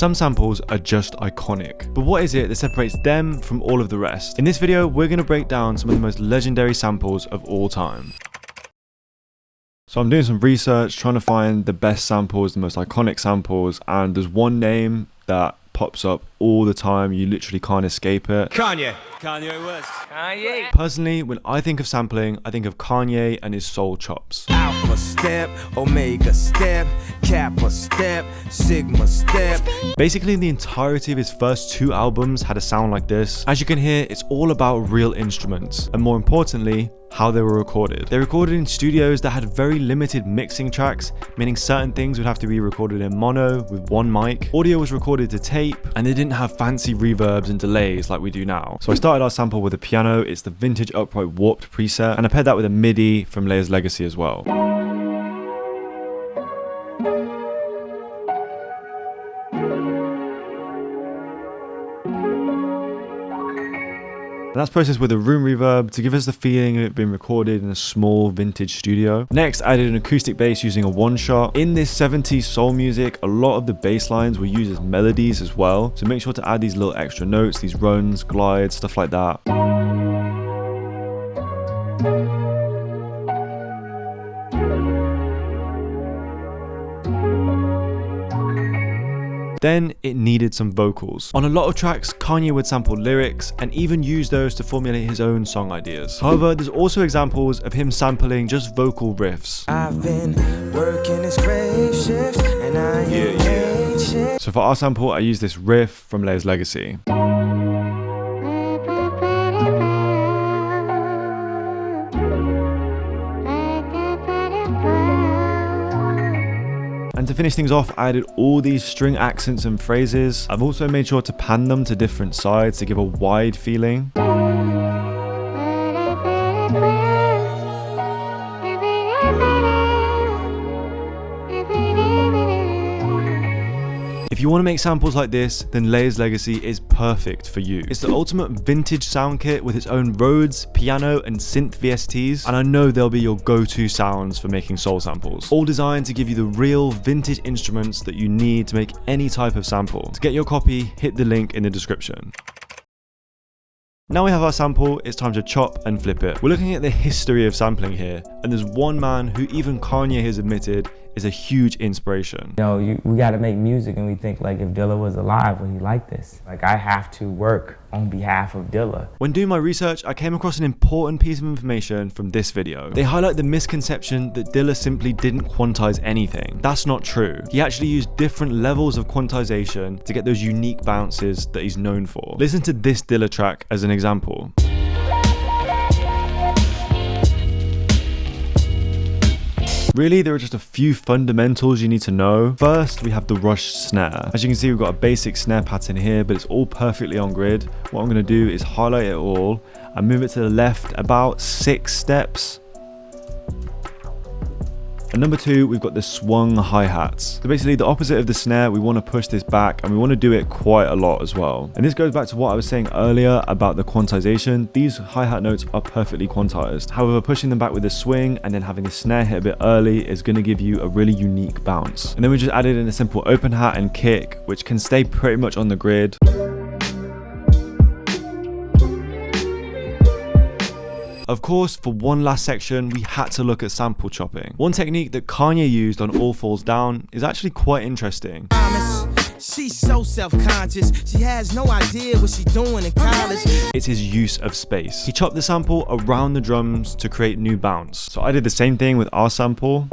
Some samples are just iconic, but what is it that separates them from all of the rest? In this video, we're going to break down some of the most legendary samples of all time. So I'm doing some research, trying to find the best samples, the most iconic samples, and there's one name that pops up all the time. You literally can't escape it. Kanye West. Kanye. Personally, when I think of sampling, I think of Kanye and his soul chops. Alpha step, Omega step, Kappa step, Sigma step. Basically, the entirety of his first 2 albums had a sound like this. As you can hear, it's all about real instruments, and more importantly, how they were recorded. They recorded in studios that had very limited mixing tracks, meaning certain things would have to be recorded in mono with one mic. Audio was recorded to tape, and they didn't have fancy reverbs and delays like we do now. So I started our sample with a piano. It's the vintage upright warped preset, and I paired that with a MIDI from Leia's Legacy as well. And that's processed with a room reverb to give us the feeling of it being recorded in a small vintage studio. Next, I added an acoustic bass using a one-shot. In this 70s soul music, a lot of the bass lines were used as melodies as well. So make sure to add these little extra notes, these runs, glides, stuff like that. Then it needed some vocals. On a lot of tracks, Kanye would sample lyrics and even use those to formulate his own song ideas. However, there's also examples of him sampling just vocal riffs. I've been working this grave shift and I ain't shit. So for our sample, I used this riff from Leia's Legacy. And to finish things off, I added all these string accents and phrases. I've also made sure to pan them to different sides to give a wide feeling. If you want to make samples like this, then Leia's Legacy is perfect for you. It's the ultimate vintage sound kit with its own Rhodes, piano, and synth VSTs, and I know they'll be your go-to sounds for making soul samples. All designed to give you the real vintage instruments that you need to make any type of sample. To get your copy, hit the link in the description. Now we have our sample, it's time to chop and flip it. We're looking at the history of sampling here, and there's one man who even Kanye has admitted is a huge inspiration. You know, we gotta make music, and we think like if Dilla was alive, would he like this? Like I have to work on behalf of Dilla. When doing my research, I came across an important piece of information from this video. They highlight the misconception that Dilla simply didn't quantize anything. That's not true. He actually used different levels of quantization to get those unique bounces that he's known for. Listen to this Dilla track as an example. Really, there are just a few fundamentals you need to know. First, we have the rush snare. As you can see, we've got a basic snare pattern here, but it's all perfectly on grid. What I'm going to do is highlight it all and move it to the left about 6 steps. And number 2, we've got the swung hi-hats. So basically the opposite of the snare, we want to push this back and we want to do it quite a lot as well. And this goes back to what I was saying earlier about the quantization. These hi-hat notes are perfectly quantized. However, pushing them back with a swing and then having the snare hit a bit early is going to give you a really unique bounce. And then we just added in a simple open hat and kick, which can stay pretty much on the grid. Of course, for one last section, we had to look at sample chopping. One technique that Kanye used on All Falls Down is actually quite interesting. She's so self-conscious, she has no idea what she's doing in college. It's his use of space. He chopped the sample around the drums to create new bounce. So I did the same thing with our sample.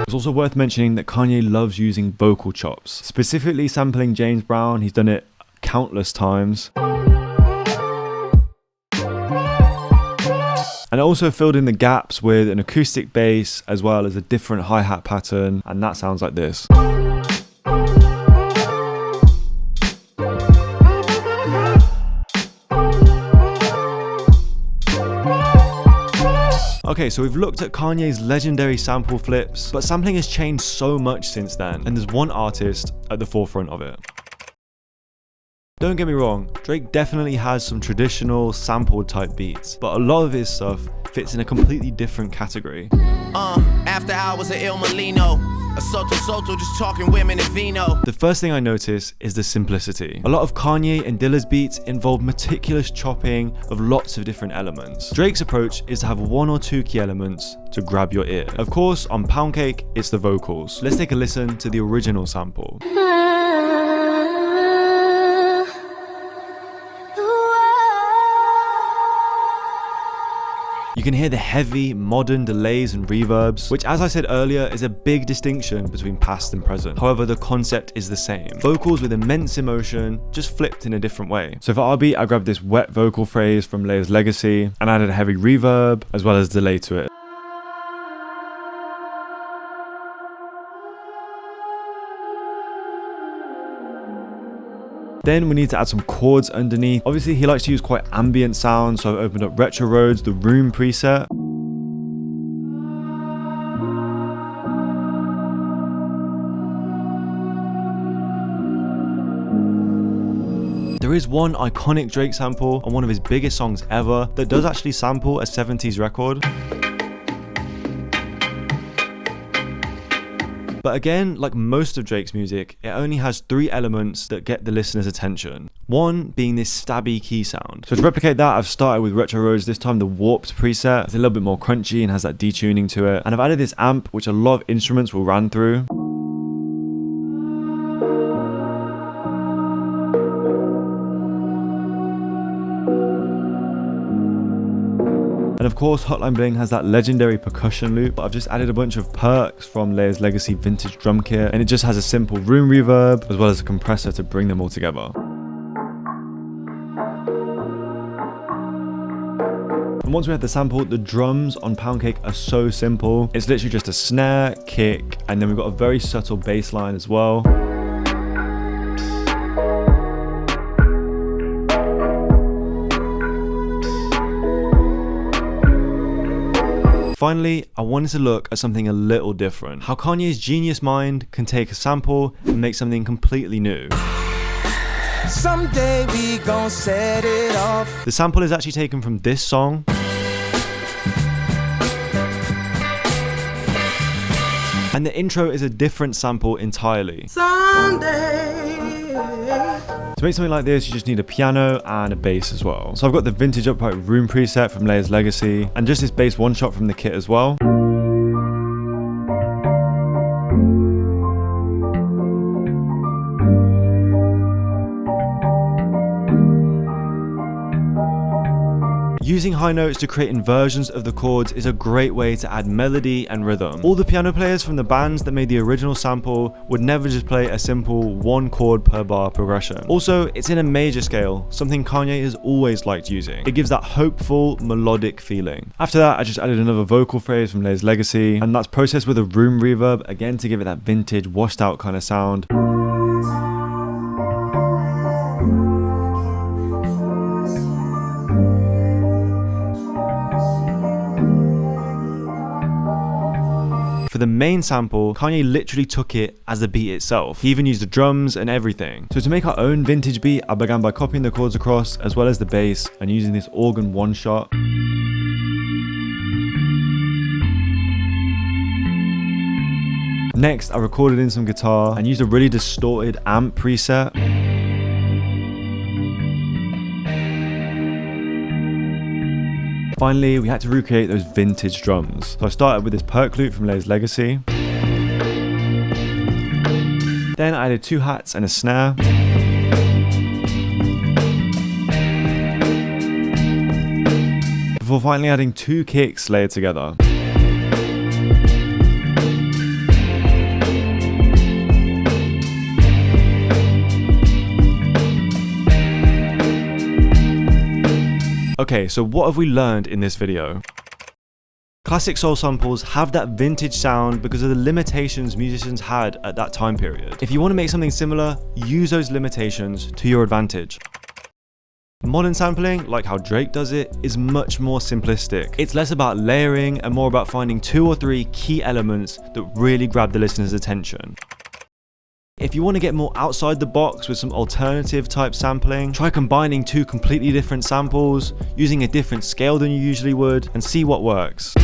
It's also worth mentioning that Kanye loves using vocal chops, specifically sampling James Brown. He's done it countless times. And I also filled in the gaps with an acoustic bass as well as a different hi-hat pattern, and that sounds like this. Okay, so we've looked at Kanye's legendary sample flips, but sampling has changed so much since then, and there's one artist at the forefront of it. Don't get me wrong, Drake definitely has some traditional sampled type beats, but a lot of his stuff fits in a completely different category. After hours at Il Molino. A Soto just talking women and vino. The first thing I notice is the simplicity. A lot of Kanye and Dilla's beats involve meticulous chopping of lots of different elements. Drake's approach is to have one or two key elements to grab your ear. Of course, on Pound Cake, it's the vocals. Let's take a listen to the original sample. You can hear the heavy, modern delays and reverbs, which, as I said earlier, is a big distinction between past and present. However, the concept is the same. Vocals with immense emotion, just flipped in a different way. So for our beat, I grabbed this wet vocal phrase from Layers Legacy and added a heavy reverb as well as delay to it. Then we need to add some chords underneath. Obviously, he likes to use quite ambient sounds, so I've opened up Retro Roads, the Room preset. There is one iconic Drake sample on one of his biggest songs ever that does actually sample a 70s record. But again, like most of Drake's music, it only has three elements that get the listener's attention. One being this stabby key sound. So to replicate that, I've started with Retro Roads, this time the Warped preset. It's a little bit more crunchy and has that detuning to it. And I've added this amp, which a lot of instruments will run through. And of course, Hotline Bling has that legendary percussion loop, but I've just added a bunch of perks from Layers Legacy vintage drum kit, and it just has a simple room reverb as well as a compressor to bring them all together. And once we have the sample, the drums on Pound Cake are so simple. It's literally just a snare, kick, and then we've got a very subtle bass line as well. Finally, I wanted to look at something a little different. How Kanye's genius mind can take a sample and make something completely new. Someday we gon' set it off. The sample is actually taken from this song. And the intro is a different sample entirely. Someday. To make something like this, you just need a piano and a bass as well. So I've got the vintage upright room preset from Layers Legacy and just this bass one shot from the kit as well. Using high notes to create inversions of the chords is a great way to add melody and rhythm. All the piano players from the bands that made the original sample would never just play a simple one chord per bar progression. Also, it's in a major scale, something Kanye has always liked using. It gives that hopeful, melodic feeling. After that, I just added another vocal phrase from Layers Legacy, and that's processed with a room reverb, again to give it that vintage, washed out kind of sound. For the main sample, Kanye literally took it as the beat itself. He even used the drums and everything. So to make our own vintage beat, I began by copying the chords across as well as the bass and using this organ one shot. Next, I recorded in some guitar and used a really distorted amp preset. Finally, we had to recreate those vintage drums. So I started with this perk loop from Layers Legacy. Then I added two hats and a snare. Before finally adding two kicks layered together. Okay, so what have we learned in this video? Classic soul samples have that vintage sound because of the limitations musicians had at that time period. If you want to make something similar, use those limitations to your advantage. Modern sampling, like how Drake does it, is much more simplistic. It's less about layering and more about finding 2 or 3 key elements that really grab the listener's attention. If you want to get more outside the box with some alternative type sampling, try combining 2 completely different samples, using a different scale than you usually would, and see what works.